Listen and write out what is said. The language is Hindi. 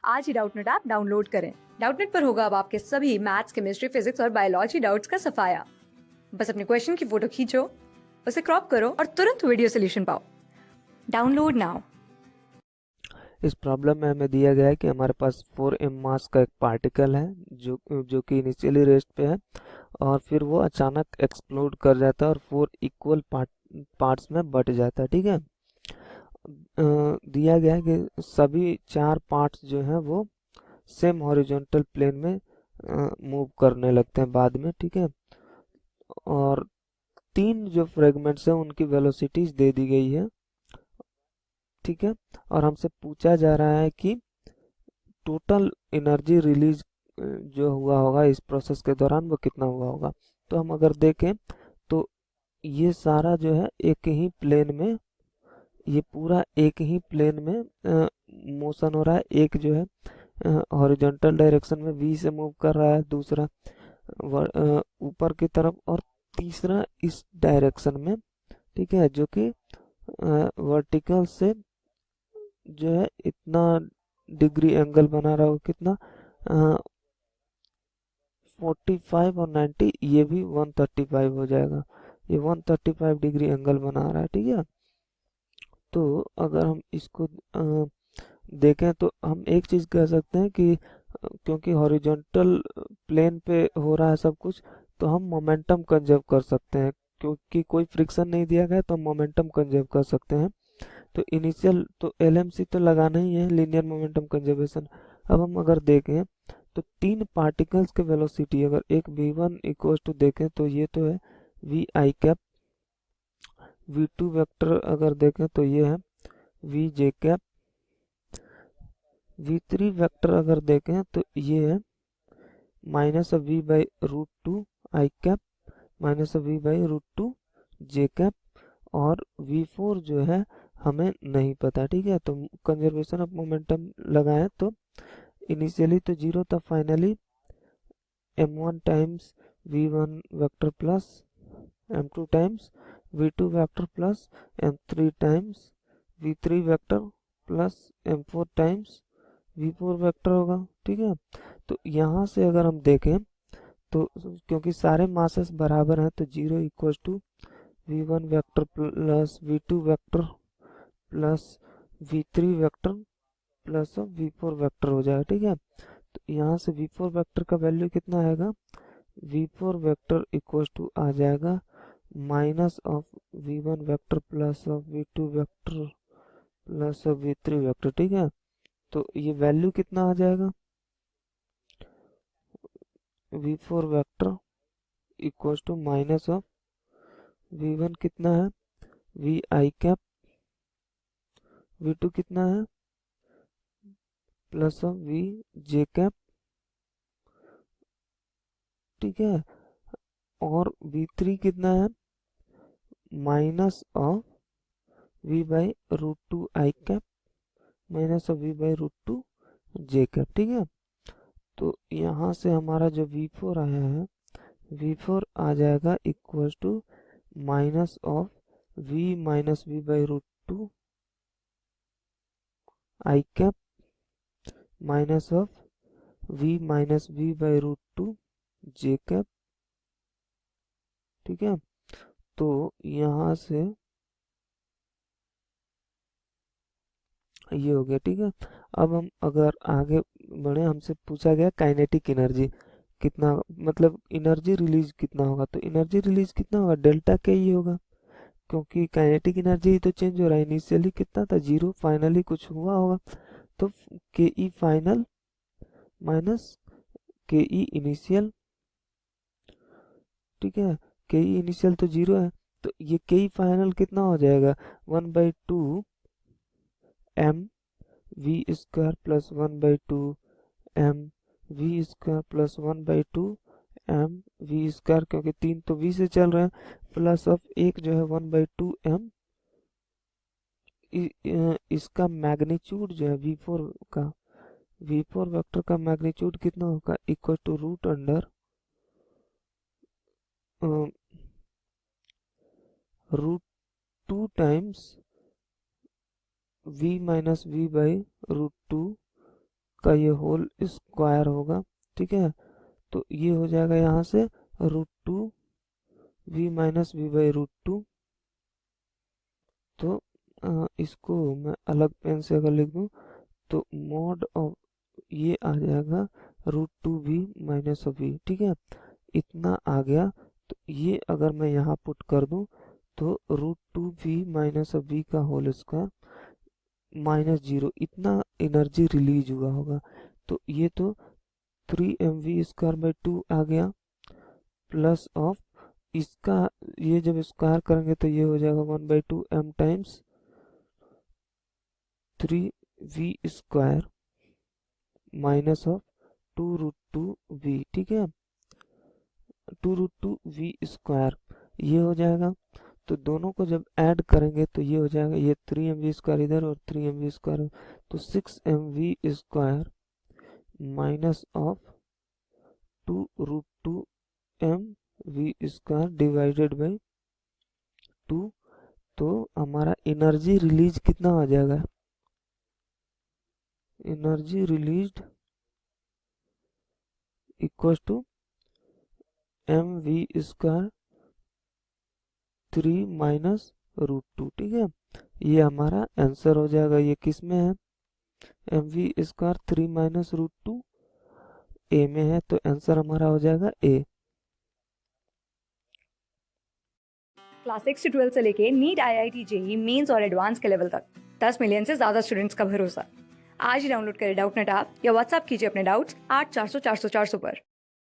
आज ही डाउटनेट ऐप डाउनलोड करें। डाउटनेट पर होगा अब आपके सभी मैथ्स, केमिस्ट्री, फिजिक्स और बायोलॉजी डाउट्स का सफाया। बस अपने क्वेश्चन की फोटो खींचो, उसे क्रॉप करो और तुरंत वीडियो सोल्यूशन पाओ। Download now. इस प्रॉब्लम में हमें दिया गया है कि हमारे पास 4m मास का एक पार्टिकल है जो कि इनिशियली रेस्ट पे है और फिर वो अचानक एक्सप्लोड कर जाता है और 4 इक्वल पार्ट्स में बट जाता है। ठीक है। दिया गया है कि सभी 4 पार्ट्स जो हैं वो सेम हॉरिजॉन्टल प्लेन में मूव करने लगते हैं बाद में। ठीक है। और 3 जो फ्रेगमेंट्स हैं उनकी वेलोसिटीज दे दी गई है। ठीक है। और हमसे पूछा जा रहा है कि टोटल एनर्जी रिलीज जो हुआ होगा इस प्रोसेस के दौरान वो कितना हुआ होगा। तो हम अगर देखें तो ये सारा जो है एक ही प्लेन में, ये पूरा एक ही प्लेन में मोशन हो रहा है। एक जो है हॉरिजॉन्टल डायरेक्शन में v से मूव कर रहा है, दूसरा ऊपर की तरफ और तीसरा इस डायरेक्शन में। ठीक है। जो कि वर्टिकल से जो है इतना डिग्री एंगल बना रहा हो, कितना 45 और 90, ये भी 135 हो जाएगा। ये 135 डिग्री एंगल बना रहा है। ठीक है। तो अगर हम इसको देखें तो हम एक चीज कह सकते हैं कि क्योंकि हॉरिजॉन्टल प्लेन पे हो रहा है सब कुछ, तो हम मोमेंटम कंजर्व कर सकते हैं। क्योंकि कोई फ्रिक्शन नहीं दिया गया तो हम मोमेंटम कंजर्व कर सकते हैं। तो इनिशियल तो एलएमसी तो लगाना ही है, लीनियर मोमेंटम कंजर्वेशन। अब हम अगर देखें तो 3 पार्टिकल्स के वेलोसिटी, अगर एक v1 इक्वल टू देखें तो ये तो है we I cap, v2 vector अगर देखें तो ये है we J cap, v3 vector अगर देखें तो ये है minus v by root two i cap minus v by root two j cap. और v4 जो है हमें नहीं पता। ठीक है। तो कंजर्वेशन ऑफ मोमेंटम लगाएं तो इनिशियली तो जीरो था, finally m1 times v1 vector plus m2 times v2 vector plus m3 times v3 vector plus m4 times v4 vector होगा। ठीक है। तो यहाँ से अगर हम देखें तो क्योंकि सारे मासेस बराबर हैं तो zero equal to v1 vector plus v2 vector plus v3 vector plus v4 vector हो जाएगा। ठीक है। तो यहाँ से v4 वेक्टर का वैल्यू कितना आएगा, v4 वेक्टर इक्वल टू आ जाएगा minus of v1 vector plus of v2 vector plus of v3 vector. ठीक है। तो ये वैल्यू कितना आ जाएगा, v4 vector equal to minus of v1 कितना है v आई कैप, v2 कितना है plus of v j cap. ठीक है। और v3 कितना है minus of v by root two i cap minus of v by root two j cap. ठीक है। तो यहाँ से हमारा जो v4 आया है, v4 आ जाएगा equal to minus of v minus v by root two i cap minus of v minus v by root two j cap. ठीक है। तो यहाँ से ये हो गया। ठीक है। अब हम अगर आगे बढ़े, हमसे पूछा गया काइनेटिक एनर्जी कितना, मतलब एनर्जी रिलीज कितना होगा। तो एनर्जी रिलीज कितना होगा, डेल्टा के ही होगा, क्योंकि काइनेटिक एनर्जी तो चेंज हो रहा है। इनिशियली कितना था, जीरो, फाइनली कुछ हुआ होगा। तो के ई फाइनल माइनस के ई इनिशियल। ठीक है। के ई इनिशियल तो जीरो है, तो ये के ई फाइनल कितना हो जाएगा, 1/2 m v square plus 1/2 m v square plus 1/2 m v square, क्योंकि 3 तो v से चल रहे हैं, प्लस ऑफ एक जो है 1/2 एम। इसका मैग्नीट्यूड जो है v4 वेक्टर का मैग्नीट्यूड कितना होगा, equal to root under root two times v minus v by root two का ये होल स्क्वायर होगा, ठीक है। तो ये हो जाएगा यहाँ से √2 v माइनस वी बाई √2। तो इसको मैं अलग पेन से अगर लिख दूँ तो मॉड ऑफ ये आ जाएगा √2v माइनस ऑफ v, ठीक है। इतना आ गया। तो ये अगर मैं यहाँ पुट कर दूँ तो √2v माइनस ऑफ v का होल स्क्वायर -0, इतना एनर्जी रिलीज हुआ होगा। तो ये तो 3mv²/2 आ गया, प्लस ऑफ इसका ये जब स्क्वायर करेंगे तो ये हो जाएगा 1/2 m times 3v² minus of 2√2v, ठीक है। 2√2v² ये हो जाएगा। तो दोनों को जब ऐड करेंगे तो ये हो जाएगा, ये 3mv² इधर और 3mv², तो 6mv² minus of 2√2mv² divided by 2। तो हमारा एनर्जी रिलीज कितना आ जाएगा, energy released equal to mv² 3 minus √2, ठीक है। ये हमारा आंसर हो जाएगा। ये किस में है, mv² 3 माइनस √2 ए में है, तो आंसर हमारा हो जाएगा ए। क्लास 6 से 12 से लेके नीट, IIT, JEE मेंस और एडवांस के लेवल तक 10 मिलियन से ज्यादा स्टूडेंट्स का भरोसा। आज ही डाउनलोड करें डाउटनेट ऐप या व्हाट्सएप कीजिए अपने डाउट्स 8400 400 400 पर।